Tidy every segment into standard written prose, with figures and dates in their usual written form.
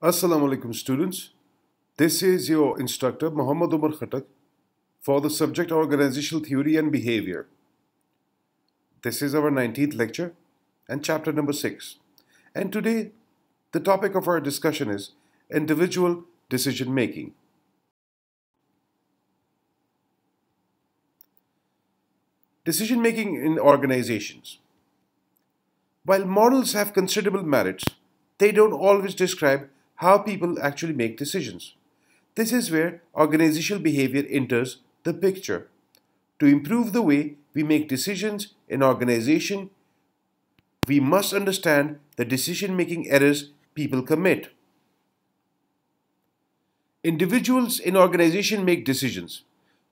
Assalamu alaikum students. This is your instructor Muhammad Umar Khatak for the subject Organizational Theory and Behavior. This is our 19th lecture and chapter number 6. And today the topic of our discussion is individual decision making. Decision making in organizations. While models have considerable merits, they don't always describe how people actually make decisions. This is where organizational behavior enters the picture. To improve the way we make decisions in organization, we must understand the decision-making errors people commit. Individuals in organization make decisions,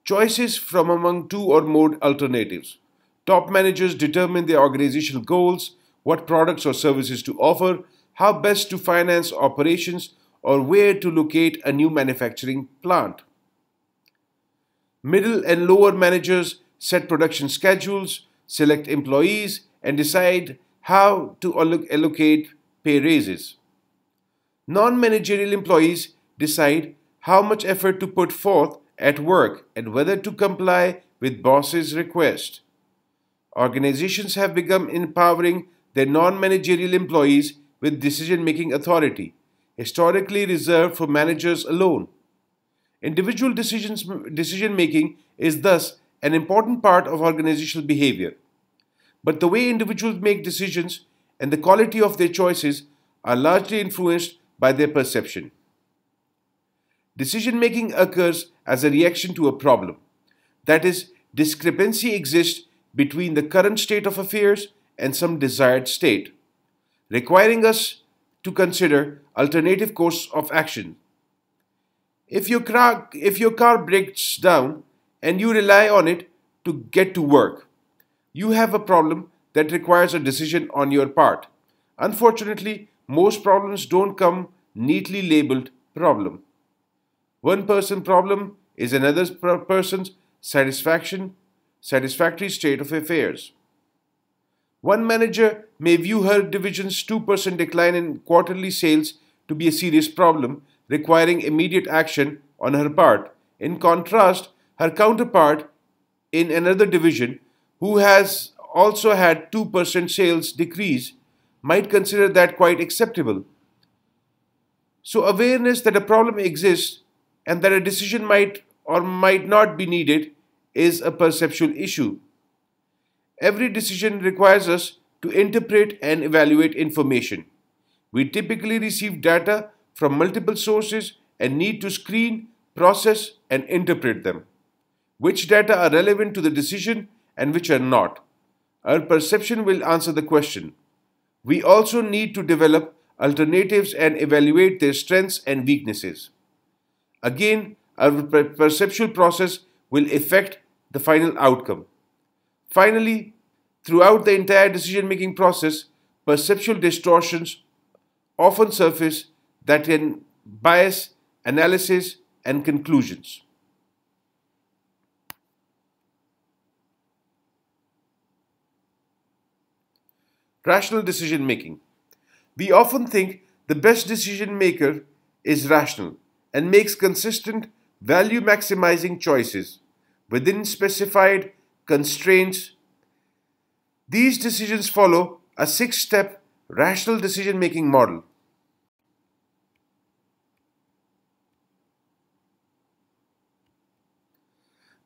choices from among two or more alternatives. Top managers determine their organizational goals, what products or services to offer, how best to finance operations, or where to locate a new manufacturing plant. Middle and lower managers set production schedules, select employees, and decide how to allocate pay raises. Non-managerial employees decide how much effort to put forth at work and whether to comply with bosses' request. Organizations have begun empowering their non-managerial employees with decision-making authority, historically reserved for managers alone. Individual decision-making is thus an important part of organizational behavior. But the way individuals make decisions and the quality of their choices are largely influenced by their perception. Decision-making occurs as a reaction to a problem. That is, discrepancy exists between the current state of affairs and some desired state, requiring us to consider alternative course of action. If your car breaks down and you rely on it to get to work, you have a problem that requires a decision on your part. Unfortunately, most problems don't come neatly labeled problem. One person's problem is another person's satisfactory state of affairs. One manager may view her division's 2% decline in quarterly sales to be a serious problem, requiring immediate action on her part. In contrast, her counterpart in another division, who has also had 2% sales decrease, might consider that quite acceptable. So, awareness that a problem exists and that a decision might or might not be needed is a perceptual issue. Every decision requires us to interpret and evaluate information. We typically receive data from multiple sources and need to screen, process, and interpret them. Which data are relevant to the decision and which are not? Our perception will answer the question. We also need to develop alternatives and evaluate their strengths and weaknesses. Again, our perceptual process will affect the final outcome. Finally, throughout the entire decision-making process, perceptual distortions often surface that can bias analysis and conclusions. Rational decision making. We often think the best decision maker is rational and makes consistent, value maximizing choices within specified constraints. These decisions follow a 6-step rational decision making model.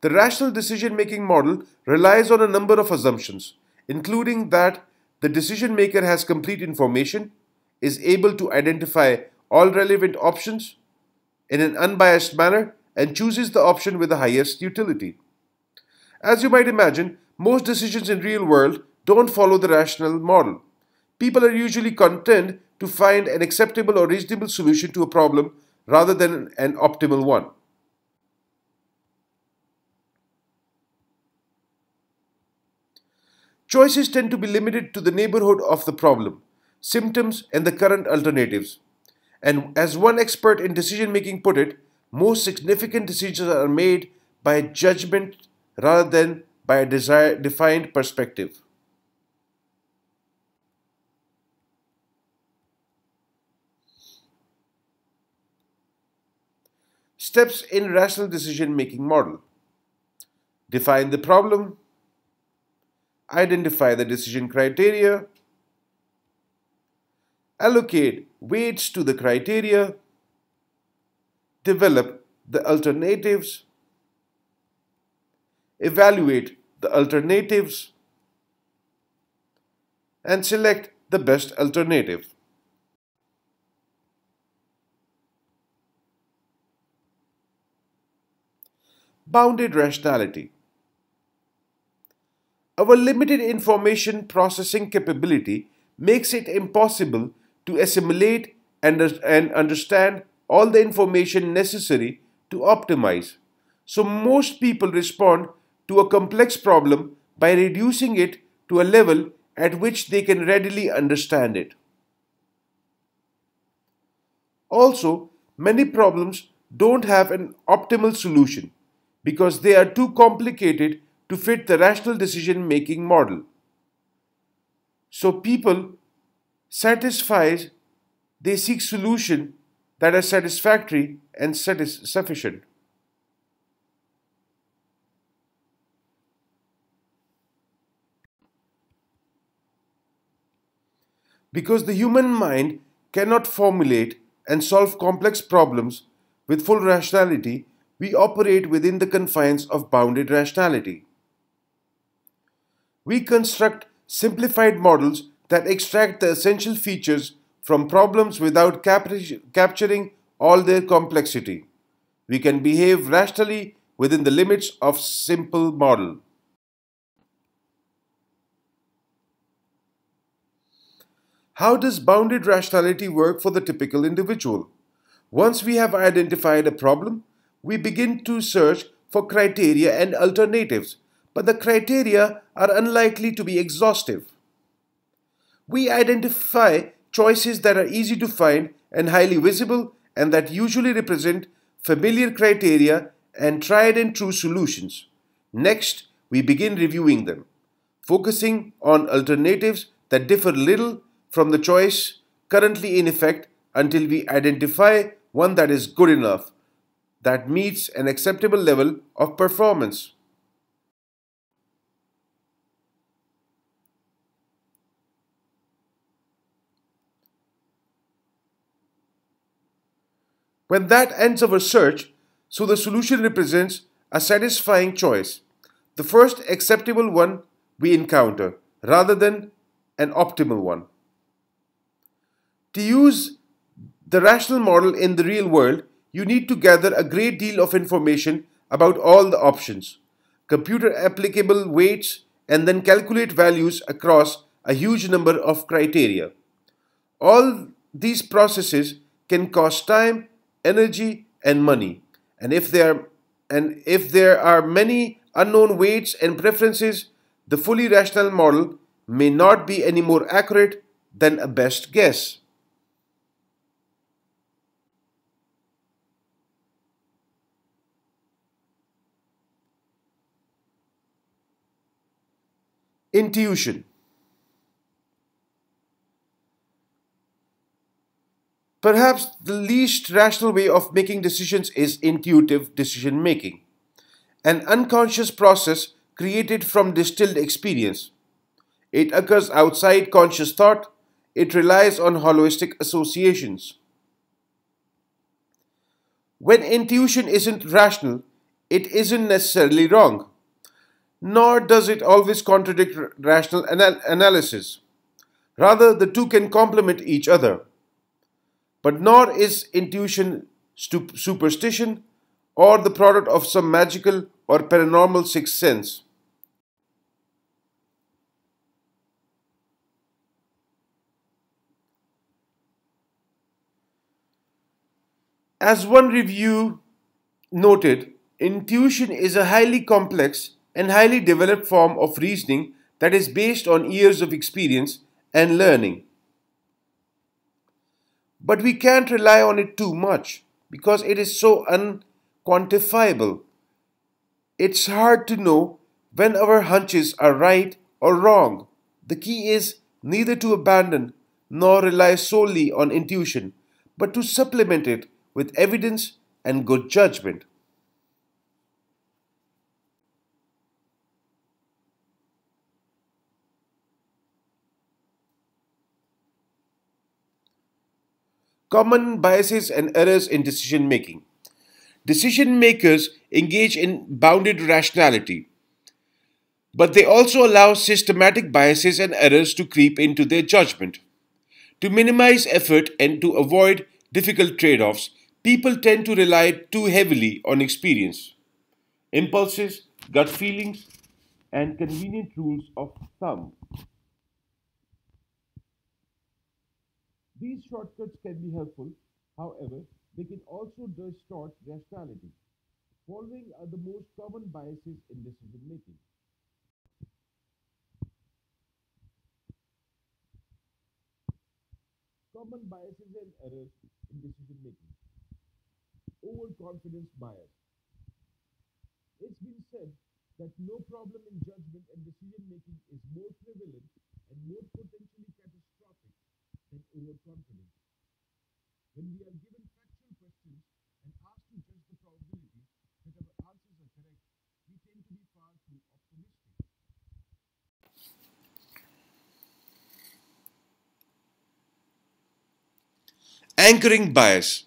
The rational decision making model relies on a number of assumptions, including that the decision maker has complete information, is able to identify all relevant options in an unbiased manner, and chooses the option with the highest utility. As you might imagine, most decisions in real world don't follow the rational model. People are usually content to find an acceptable or reasonable solution to a problem rather than an optimal one. Choices tend to be limited to the neighborhood of the problem, symptoms, and the current alternatives. And as one expert in decision making put it, most significant decisions are made by judgment rather than by a defined perspective. Steps in rational decision-making model. Define the problem. Identify the decision criteria. Allocate weights to the criteria. Develop the alternatives. Evaluate the alternatives. And select the best alternative. Bounded rationality. Our limited information processing capability makes it impossible to assimilate and understand all the information necessary to optimize. So most people respond to a complex problem by reducing it to a level at which they can readily understand it. Also, many problems don't have an optimal solution because they are too complicated to fit the rational decision making model. So people satisfies they seek solutions that are satisfactory and sufficient. Because the human mind cannot formulate and solve complex problems with full rationality, we operate within the confines of bounded rationality. We construct simplified models that extract the essential features from problems without capturing all their complexity. We can behave rationally within the limits of simple model. How does bounded rationality work for the typical individual? Once we have identified a problem, we begin to search for criteria and alternatives, but the criteria are unlikely to be exhaustive. We identify choices that are easy to find and highly visible and that usually represent familiar criteria and tried and true solutions. Next, we begin reviewing them, focusing on alternatives that differ little from the choice currently in effect until we identify one that is good enough, that meets an acceptable level of performance. When that ends our search, so the solution represents a satisfying choice, the first acceptable one we encounter, rather than an optimal one. To use the rational model in the real world, you need to gather a great deal of information about all the options, computer applicable weights, and then calculate values across a huge number of criteria. All these processes can cost time, energy, and money. And if there are many unknown weights and preferences, the fully rational model may not be any more accurate than a best guess. Intuition. Perhaps the least rational way of making decisions is intuitive decision making, an unconscious process created from distilled experience. It occurs outside conscious thought, it relies on holistic associations. When intuition isn't rational, it isn't necessarily wrong, nor does it always contradict rational analysis. Rather, the two can complement each other. But nor is intuition superstition or the product of some magical or paranormal sixth sense. As one review noted, intuition is a highly complex and highly developed form of reasoning that is based on years of experience and learning. But we can't rely on it too much because it is so unquantifiable. It's hard to know when our hunches are right or wrong. The key is neither to abandon nor rely solely on intuition, but to supplement it with evidence and good judgment. Common biases and errors in decision making. Decision makers engage in bounded rationality, but they also allow systematic biases and errors to creep into their judgment. To minimize effort and to avoid difficult trade offs, people tend to rely too heavily on experience, impulses, gut feelings, and convenient rules of thumb. These shortcuts can be helpful, however, they can also distort rationality. Following are the most common biases in decision making. Common biases and errors in decision making. Overconfidence bias. It's been said that no problem in judgment and decision making is more prevalent and more potentially catastrophic than overconfidence. When we are given factual questions and asked to judge the probability that our answers are correct, we tend to be far too optimistic. Anchoring bias.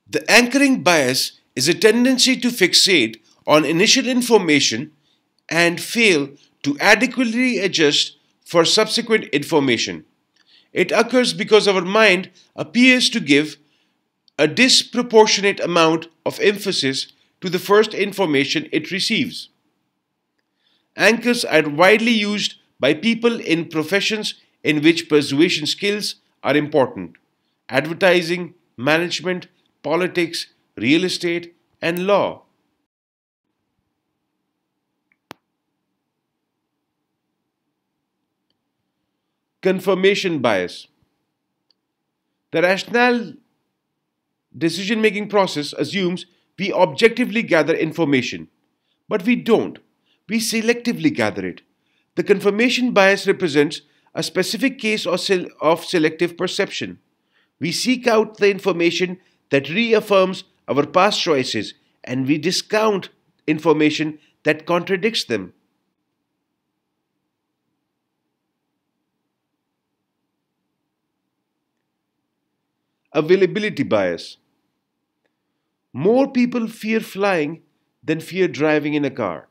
The anchoring bias is a tendency to fixate on initial information and fail to adequately adjust for subsequent information. It occurs because our mind appears to give a disproportionate amount of emphasis to the first information it receives. Anchors are widely used by people in professions in which persuasion skills are important: advertising, management, politics, real estate, and law. Confirmation bias. The rational decision making process assumes we objectively gather information, but we don't. We selectively gather it. The confirmation bias represents a specific case of selective perception. We seek out the information that reaffirms our past choices and we discount information that contradicts them. Availability bias. More people fear flying than fear driving in a car.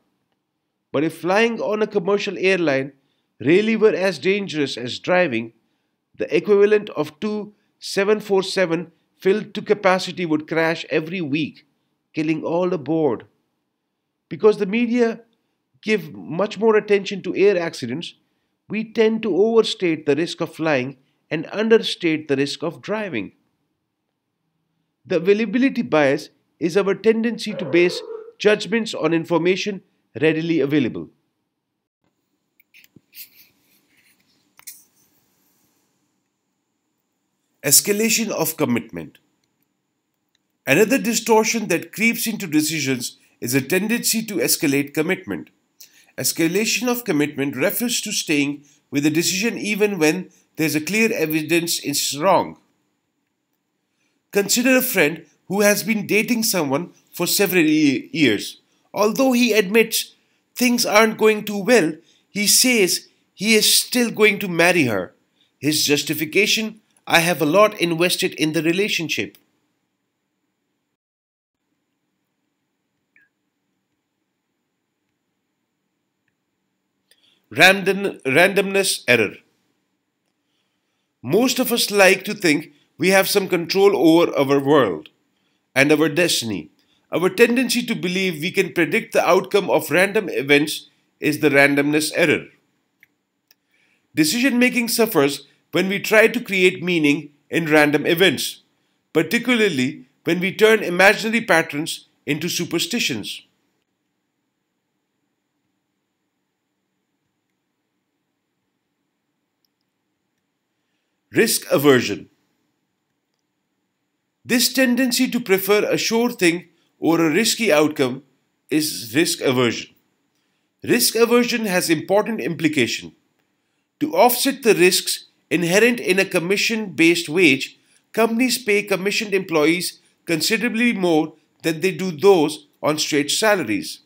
But if flying on a commercial airline really were as dangerous as driving, the equivalent of two 747 filled to capacity would crash every week, killing all aboard. Because the media give much more attention to air accidents, we tend to overstate the risk of flying and understate the risk of driving. The availability bias is our tendency to base judgments on information readily available. Escalation of commitment. Another distortion that creeps into decisions is a tendency to escalate commitment. Escalation of commitment refers to staying with a decision even when there is a clear evidence it's wrong. Consider a friend who has been dating someone for several years. Although he admits things aren't going too well, he says he is still going to marry her. His justification: I have a lot invested in the relationship. Randomness error. Most of us like to think we have some control over our world and our destiny. Our tendency to believe we can predict the outcome of random events is the randomness error. Decision making suffers when we try to create meaning in random events, particularly when we turn imaginary patterns into superstitions. Risk aversion. This tendency to prefer a sure thing over a risky outcome is risk aversion. Risk aversion has important implication. To offset the risks inherent in a commission based wage, companies pay commissioned employees considerably more than they do those on straight salaries.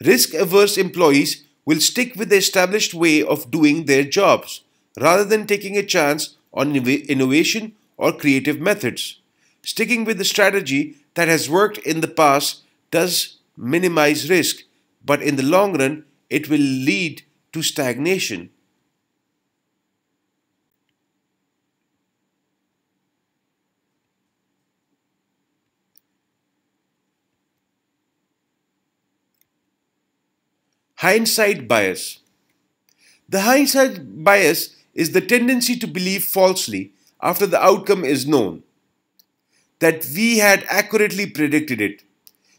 Risk-averse employees will stick with the established way of doing their jobs rather than taking a chance on innovation or creative methods. Sticking with the strategy that has worked in the past does minimize risk, but in the long run, it will lead to stagnation. Hindsight bias. The hindsight bias is the tendency to believe falsely after the outcome is known, that we had accurately predicted it.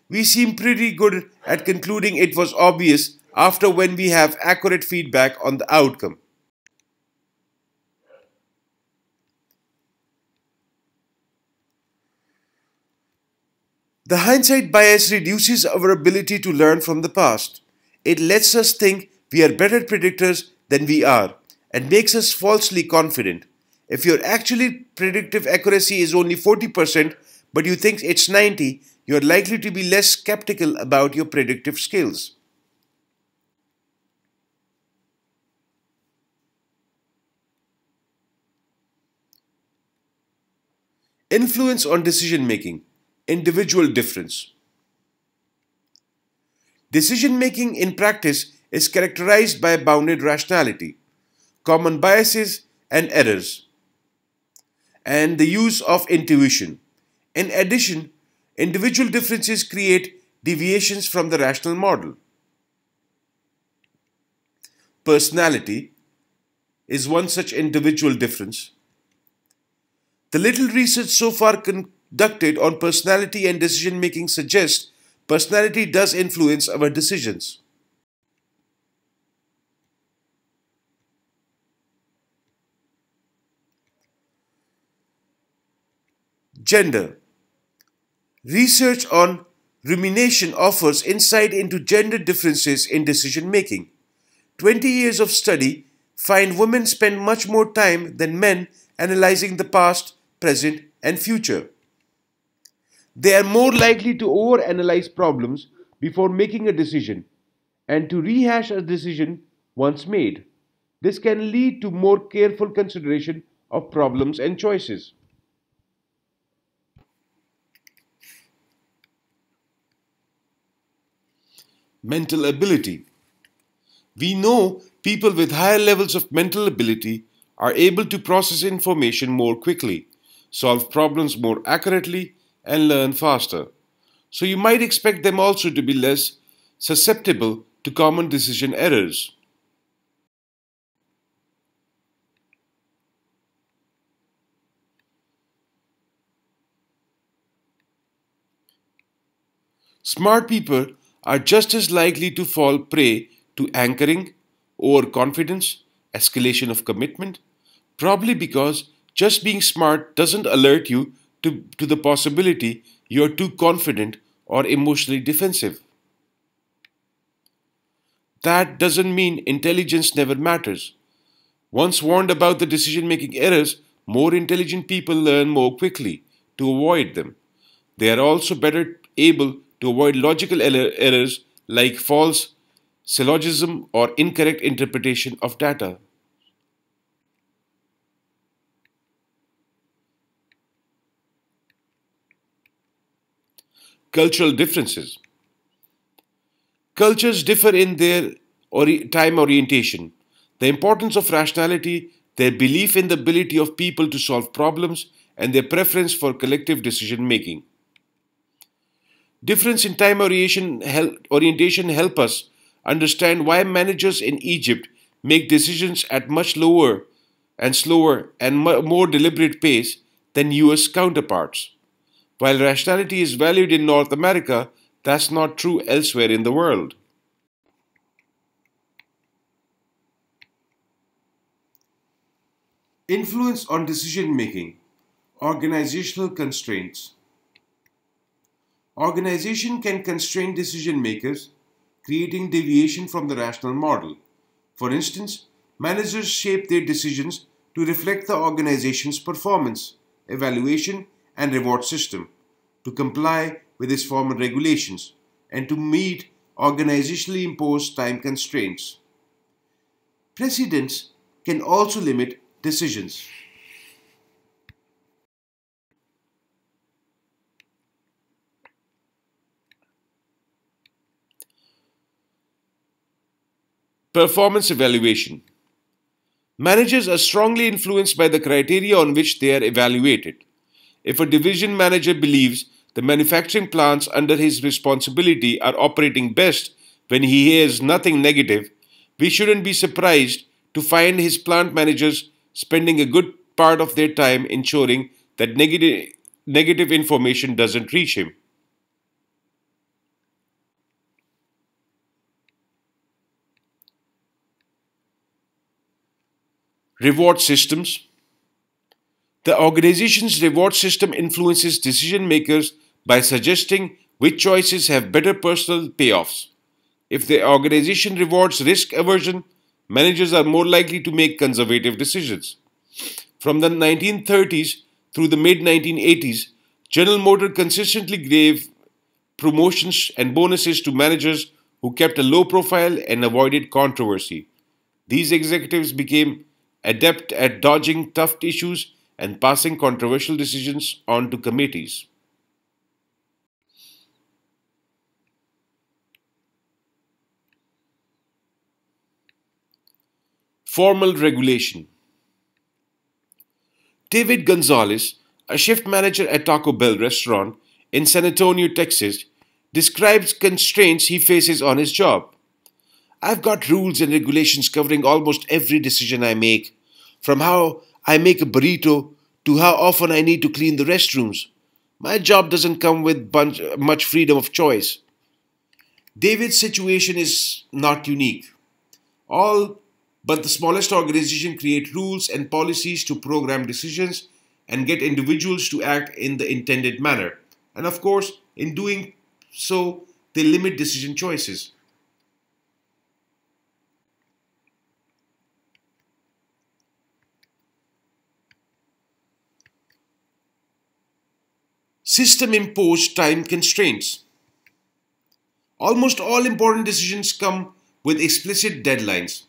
We seem pretty good at concluding it was obvious after when we have accurate feedback on the outcome. The hindsight bias reduces our ability to learn from the past. It lets us think we are better predictors than we are and makes us falsely confident. If your actually predictive accuracy is only 40% but you think it's 90, you're likely to be less skeptical about your predictive skills. Influence on decision making. Individual difference. Decision making in practice is characterized by bounded rationality, common biases and errors, and the use of intuition. In addition, individual differences create deviations from the rational model. Personality is one such individual difference. The little research so far conducted on personality and decision making suggests personality does influence our decisions. Gender. Research on rumination offers insight into gender differences in decision making. 20 years of study find women spend much more time than men analyzing the past, present, and future. They are more likely to overanalyze problems before making a decision and to rehash a decision once made. This can lead to more careful consideration of problems and choices. Mental ability. We know people with higher levels of mental ability are able to process information more quickly, solve problems more accurately, and learn faster. So you might expect them also to be less susceptible to common decision errors. Smart people are just as likely to fall prey to anchoring, overconfidence, escalation of commitment, probably because just being smart doesn't alert you to the possibility you're too confident or emotionally defensive. That doesn't mean intelligence never matters. Once warned about the decision making errors, more intelligent people learn more quickly to avoid them. They are also better able to avoid logical errors like false syllogism or incorrect interpretation of data. Cultural differences. Cultures differ in their time orientation, the importance of rationality, their belief in the ability of people to solve problems, and their preference for collective decision making. Difference in time orientation help us understand why managers in Egypt make decisions at much lower and slower and more deliberate pace than US counterparts. While rationality is valued in North America, that's not true elsewhere in the world. Influence on decision making. Organizational constraints. Organization can constrain decision makers, creating deviation from the rational model. For instance, Managers shape their decisions to reflect the organization's performance, evaluation, and reward system, to comply with its formal regulations, and to meet organizationally imposed time constraints. Precedents can also limit decisions. Performance evaluation. Managers are strongly influenced by the criteria on which they are evaluated. If a division manager believes the manufacturing plants under his responsibility are operating best when he hears nothing negative, we shouldn't be surprised to find his plant managers spending a good part of their time ensuring that negative information doesn't reach him. Reward systems. The organization's reward system influences decision makers by suggesting which choices have better personal payoffs. If the organization rewards risk aversion, managers are more likely to make conservative decisions. From the 1930s through the mid 1980s, General Motors consistently gave promotions and bonuses to managers who kept a low profile and avoided controversy. These executives became adept at dodging tough issues and passing controversial decisions on to committees. Formal regulation. David Gonzalez, a shift manager at Taco Bell restaurant in San Antonio, Texas, describes constraints he faces on his job. I've got rules and regulations covering almost every decision I make, from how I make a burrito to how often I need to clean the restrooms. My job doesn't come with much freedom of choice. David's situation is not unique. All but the smallest organization create rules and policies to program decisions and get individuals to act in the intended manner. And of course, in doing so, they limit decision choices. System imposed time constraints. Almost all important decisions come with explicit deadlines.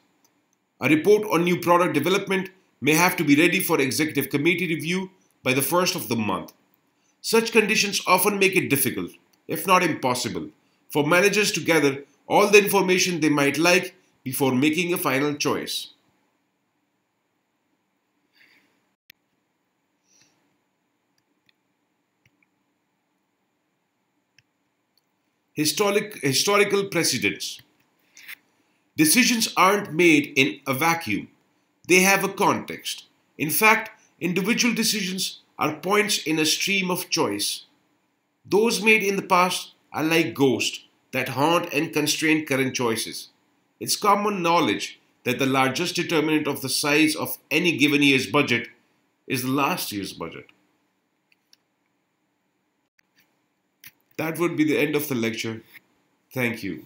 A report on new product development may have to be ready for executive committee review by the first of the month. Such conditions often make it difficult, if not impossible, for managers to gather all the information they might like before making a final choice. Historical precedents. Decisions aren't made in a vacuum, they have a context. In fact, individual decisions are points in a stream of choice. Those made in the past are like ghosts that haunt and constrain current choices. It's common knowledge that the largest determinant of the size of any given year's budget is the last year's budget. That would be the end of the lecture. Thank you.